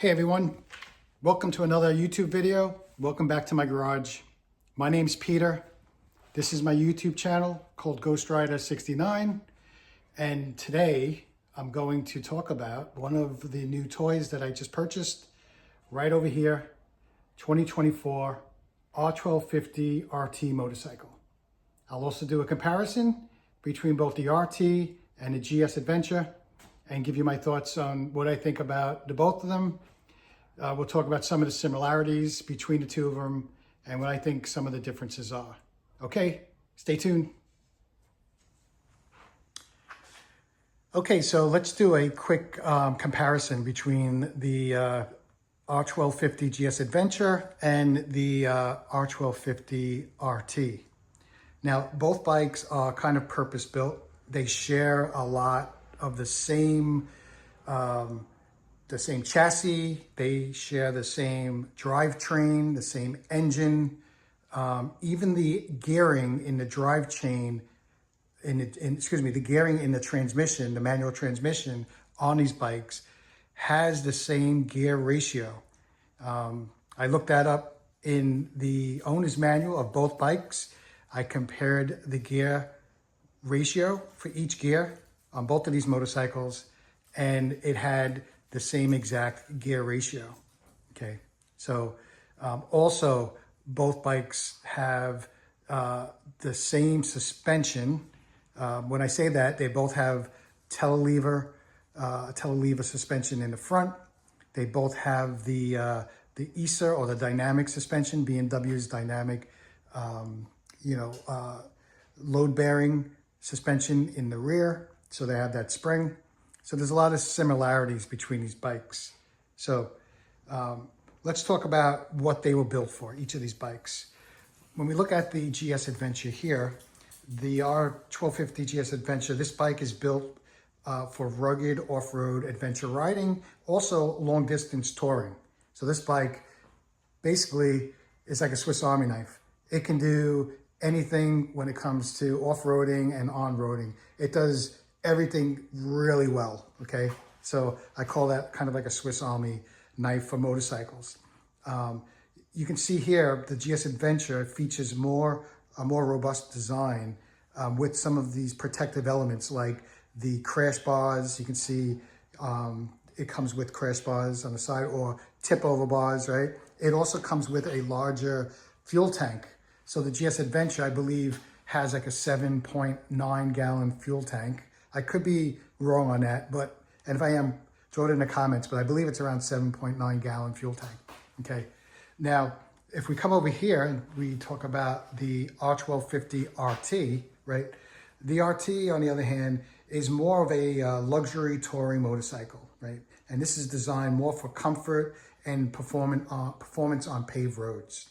Hey everyone, welcome to another YouTube video. Welcome back to my garage. My name's Peter. This is my YouTube channel called Ghost Rider 69. And today I'm going to talk about one of the new toys that I just purchased right over here, 2024 R1250 RT motorcycle. I'll also do a comparison between both the RT and the GS Adventure and give you my thoughts on what I think about the both of them. We'll talk about some of the similarities between the two of them and what I think some of the differences are. Okay, stay tuned. Okay, so let's do a quick comparison between the R1250 GS Adventure and the R1250 RT. Now, both bikes are kind of purpose-built. They share a lot of the same chassis. They share the same drivetrain, the same engine. Even the gearing in the drivetrain, the gearing in the transmission, the manual transmission on these bikes has the same gear ratio. I looked that up in the owner's manual of both bikes. I compared the gear ratio for each gear on both of these motorcycles, and it had the same exact gear ratio. Okay, so also both bikes have the same suspension. When I say that, they both have telelever suspension in the front. They both have the ESA or the dynamic suspension, BMW's dynamic, load-bearing suspension in the rear. So they have that spring. So there's a lot of similarities between these bikes. So let's talk about what they were built for, each of these bikes. When we look at the GS Adventure here, the R1250 GS Adventure, this bike is built for rugged off-road adventure riding, also long distance touring. So this bike basically is like a Swiss Army knife. It can do anything when it comes to off-roading and on-roading. It does everything really well, okay? So I call that kind of like a Swiss Army knife for motorcycles. You can see here the GS Adventure features a more robust design with some of these protective elements like the crash bars. You can see it comes with crash bars on the side or tip over bars, right? It also comes with a larger fuel tank. So the GS Adventure, I believe, has like a 7.9 gallon fuel tank. I could be wrong on that, and if I am, throw it in the comments, but I believe it's around 7.9 gallon fuel tank, okay? Now, if we come over here and we talk about the R1250 RT, right? The RT, on the other hand, is more of a luxury touring motorcycle, right? And this is designed more for comfort and performance on paved roads.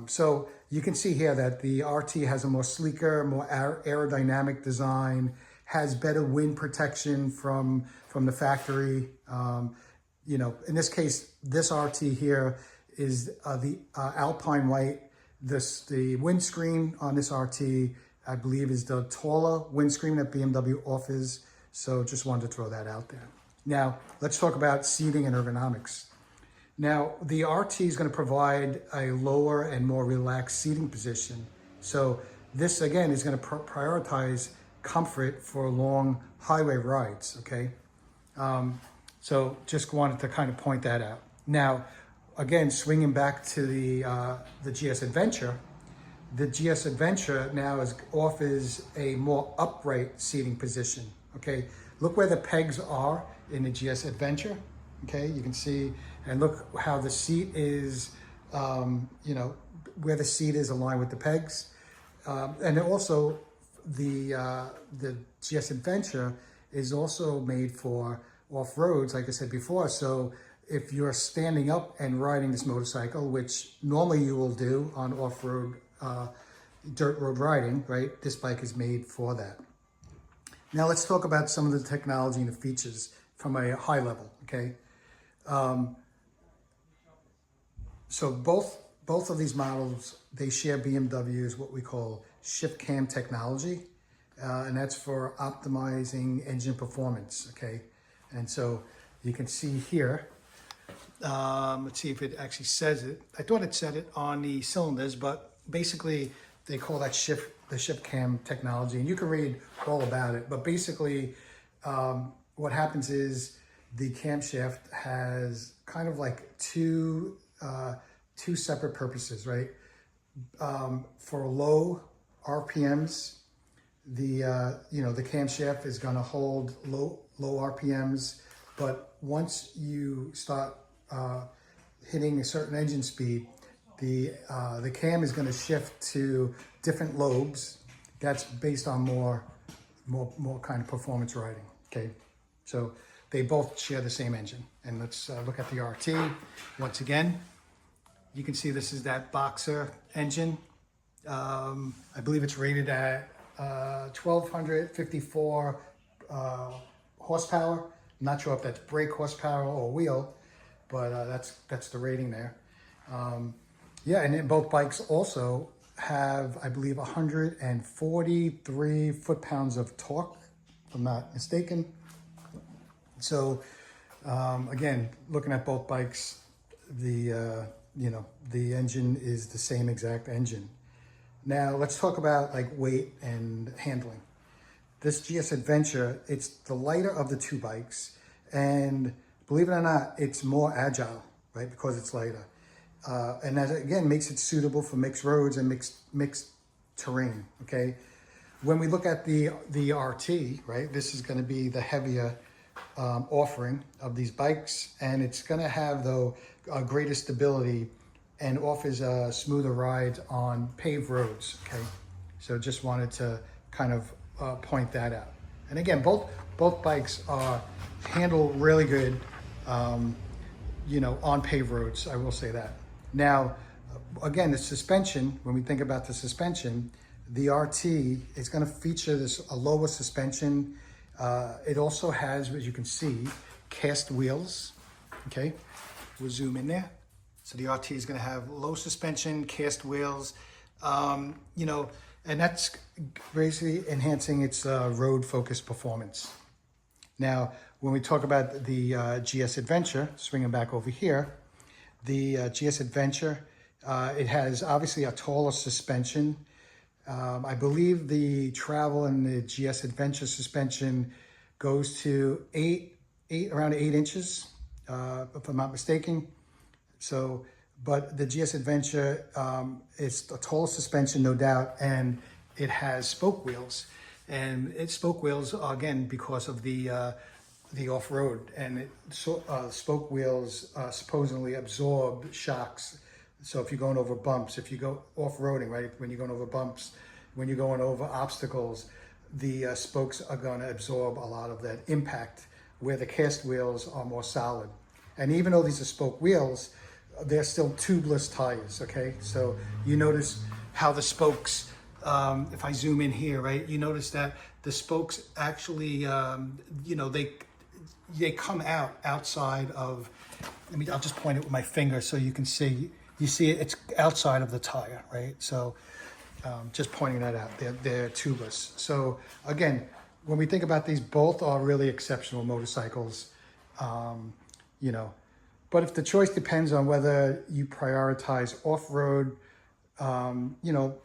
So you can see here that the RT has a more sleeker, more aerodynamic design, has better wind protection from the factory. In this case, this RT here is the Alpine White. The windscreen on this RT, I believe, is the taller windscreen that BMW offers. So just wanted to throw that out there. Now, let's talk about seating and ergonomics. Now, the RT is going to provide a lower and more relaxed seating position. So this, again, is going to prioritize comfort for long highway rides, okay? So just wanted to kind of point that out. Now, again, swinging back to the GS Adventure, the GS Adventure now offers a more upright seating position, okay? Look where the pegs are in the GS Adventure, okay? You can see, and look how the seat is, where the seat is aligned with the pegs. And also, the GS Adventure is also made for off-roads, like I said before. So if you're standing up and riding this motorcycle, which normally you will do on off-road, dirt road riding, right? This bike is made for that. Now let's talk about some of the technology and the features from a high level, okay? So both of these models, they share BMW's what we call shift cam technology, and that's for optimizing engine performance, okay? And so you can see here Let's see if it actually says it. I thought it said it on the cylinders, but basically they call that the shift cam technology, and you can read all about it. But basically, what happens is the camshaft has kind of like two separate purposes, right? For low RPMs, the camshaft is going to hold low RPMs, but once you start hitting a certain engine speed, the cam is going to shift to different lobes. That's based on more kind of performance riding. Okay, so they both share the same engine. And let's look at the RT once again. You can see this is that boxer engine. I believe it's rated at 1254 horsepower. I'm not sure if that's brake horsepower or wheel, but that's the rating there. Yeah, and then both bikes also have, I believe, 143 foot-pounds of torque, if I'm not mistaken. So again, looking at both bikes, the engine is the same exact engine. Now let's talk about like weight and handling. This GS Adventure, it's the lighter of the two bikes, and believe it or not, it's more agile, right? Because it's lighter. And that again makes it suitable for mixed roads and mixed terrain, okay? When we look at the RT, right, this is gonna be the heavier offering of these bikes, and it's gonna have, though, greater stability and offers a smoother ride on paved roads, okay? So just wanted to kind of point that out. And again, both bikes handle really good, on paved roads, I will say that. Now, again, the suspension, when we think about the suspension, the RT is gonna feature a lower suspension. It also has, as you can see, cast wheels, okay? We'll zoom in there. So the RT is gonna have low suspension, cast wheels, and that's basically enhancing its road-focused performance. Now, when we talk about the GS Adventure, swinging back over here, the GS Adventure, it has obviously a taller suspension. I believe the travel in the GS Adventure suspension goes to around 8 inches, if I'm not mistaken. So, but the GS Adventure, it's a taller suspension, no doubt, and it has spoke wheels. And its spoke wheels are, again, because of the off-road, and spoke wheels supposedly absorb shocks. So if you're going over bumps, if you go off-roading, right, when you're going over bumps, when you're going over obstacles, the spokes are going to absorb a lot of that impact, where the cast wheels are more solid. And even though these are spoke wheels, they're still tubeless tires, okay? So you notice how the spokes, if I zoom in here, right, you notice that the spokes actually, they come outside of, I'll just point it with my finger so you can see, it's outside of the tire, right? So just pointing that out, they're tubeless. So again, when we think about these, both are really exceptional motorcycles, but if the choice depends on whether you prioritize off-road,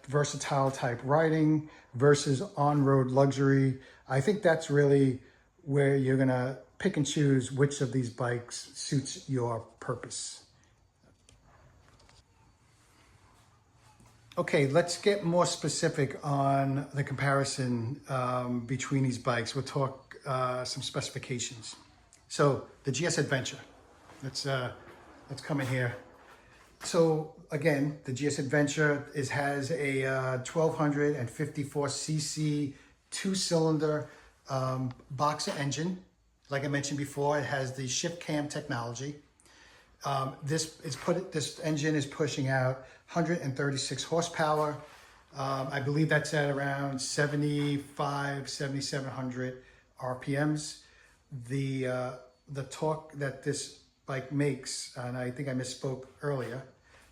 versatile type riding versus on-road luxury, I think that's really where you're gonna pick and choose which of these bikes suits your purpose. Okay, let's get more specific on the comparison between these bikes. We'll talk some specifications. So the GS Adventure, let's come in here. So again, the GS Adventure has a 1254 cc 2-cylinder boxer engine. Like I mentioned before, it has the shift cam technology. This engine is pushing out 136 horsepower. I believe that's at around 7,700 RPMs. The torque that this bike makes, and I think I misspoke earlier,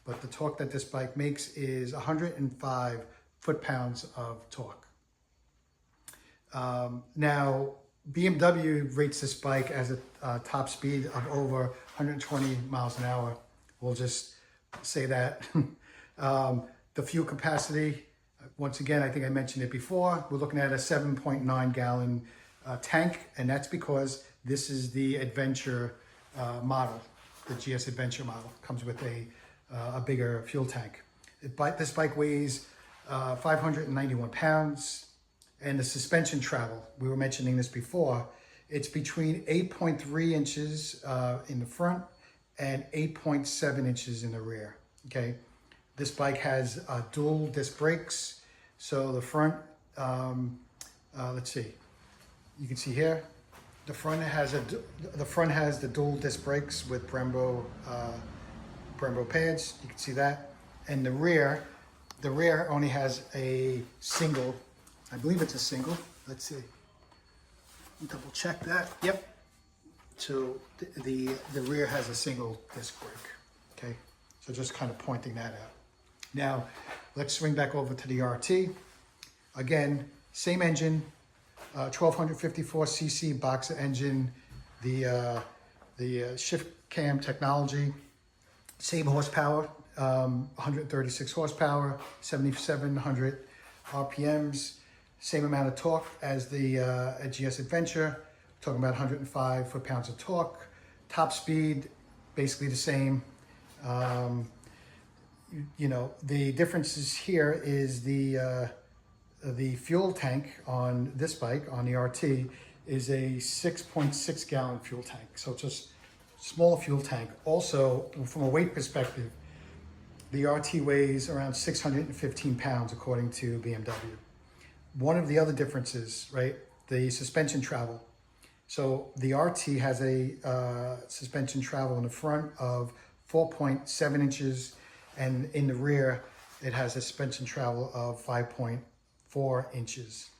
but the torque that this bike makes is 105 foot-pounds of torque. Now, BMW rates this bike as a top speed of over 120 miles an hour. We'll just say that. The fuel capacity, once again, I think I mentioned it before, we're looking at a 7.9 gallon tank, and that's because this is the Adventure model. The GS Adventure model comes with a bigger fuel tank. This bike weighs 591 pounds, and the suspension travel, we were mentioning this before, it's between 8.3 inches in the front and 8.7 inches in the rear, okay? This bike has dual disc brakes. So the front, let's see, you can see here, the front has the dual disc brakes with Brembo pads. You can see that. And the rear only has a single, I believe it's a single. Let's see, double check that. Yep. So the rear has a single disc brake. Okay. So just kind of pointing that out. Now let's swing back over to the RT. Again, same engine, 1254 cc boxer engine, the shift cam technology, same horsepower, 136 horsepower, 7,700 RPMs, same amount of torque as the GS Adventure, talking about 105 foot-pounds of torque. Top speed, basically the same. You know, the differences here is the fuel tank on this bike, on the RT, is a 6.6 gallon fuel tank. So it's just smaller fuel tank. Also, from a weight perspective, the RT weighs around 615 pounds according to BMW. One of the other differences, right, the suspension travel. So the RT has a suspension travel in the front of 4.7 inches, and in the rear, it has a suspension travel of 5.4 inches.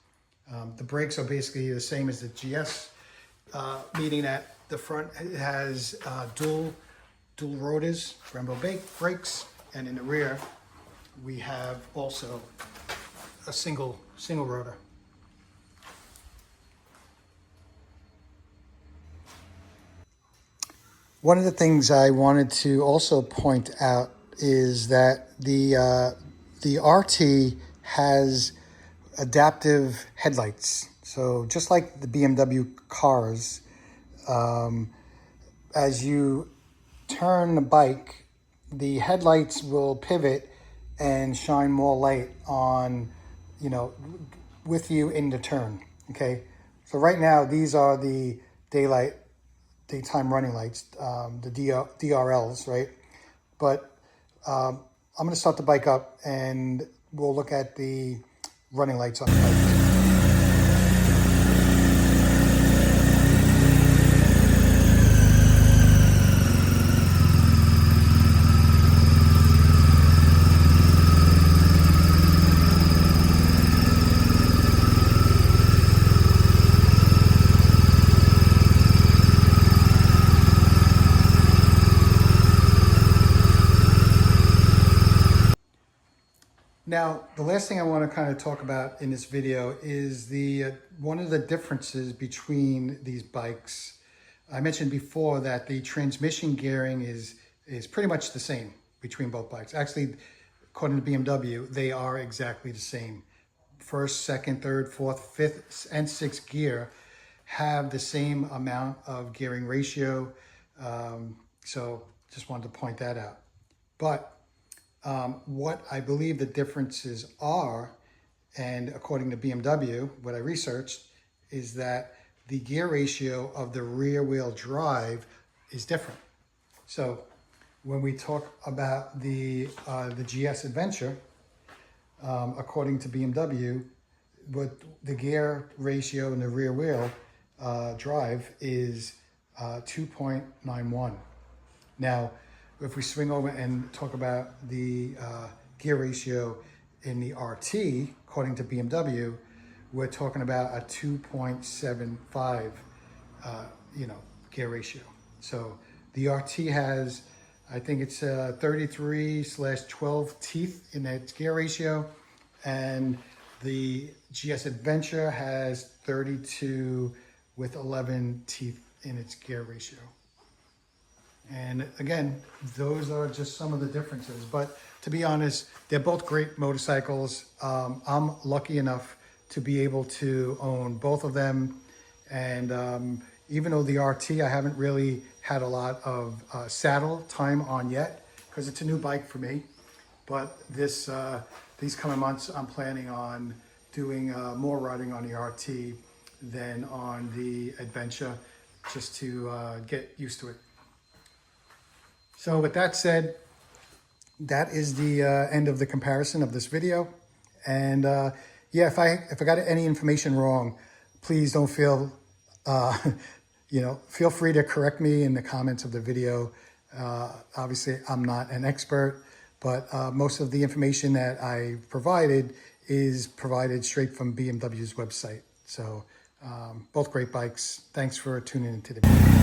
The brakes are basically the same as the GS, meaning that the front has dual rotors, Brembo brakes, and in the rear, we have also a single rotor. One of the things I wanted to also point out is that the RT has adaptive headlights. So just like the BMW cars, as you turn the bike, the headlights will pivot and shine more light on, you know, with you in the turn, okay? So right now, these are the daytime running lights, the DRLs, right? But I'm gonna start the bike up and we'll look at the running lights on the bike. Now, the last thing I want to kind of talk about in this video is one of the differences between these bikes. I mentioned before that the transmission gearing is pretty much the same between both bikes. Actually, according to BMW, they are exactly the same. First, second, third, fourth, fifth, and sixth gear have the same amount of gearing ratio. So just wanted to point that out. But what I believe the differences are, and according to BMW, what I researched, is that the gear ratio of the rear wheel drive is different. So when we talk about the GS Adventure, according to BMW, what the gear ratio in the rear wheel drive is 2.91. Now, if we swing over and talk about the gear ratio in the RT, according to BMW, we're talking about a 2.75, gear ratio. So the RT has, I think it's 33/12 teeth in its gear ratio, and the GS Adventure has 32 with 11 teeth in its gear ratio. And again, those are just some of the differences. But to be honest, they're both great motorcycles. I'm lucky enough to be able to own both of them. And even though the RT, I haven't really had a lot of saddle time on yet because it's a new bike for me. But these coming months, I'm planning on doing more riding on the RT than on the Adventure, just to get used to it. So with that said, that is the end of the comparison of this video. And yeah, if I got any information wrong, please don't feel, feel free to correct me in the comments of the video. Obviously, I'm not an expert, but most of the information that I provided is provided straight from BMW's website. So both great bikes. Thanks for tuning into the video.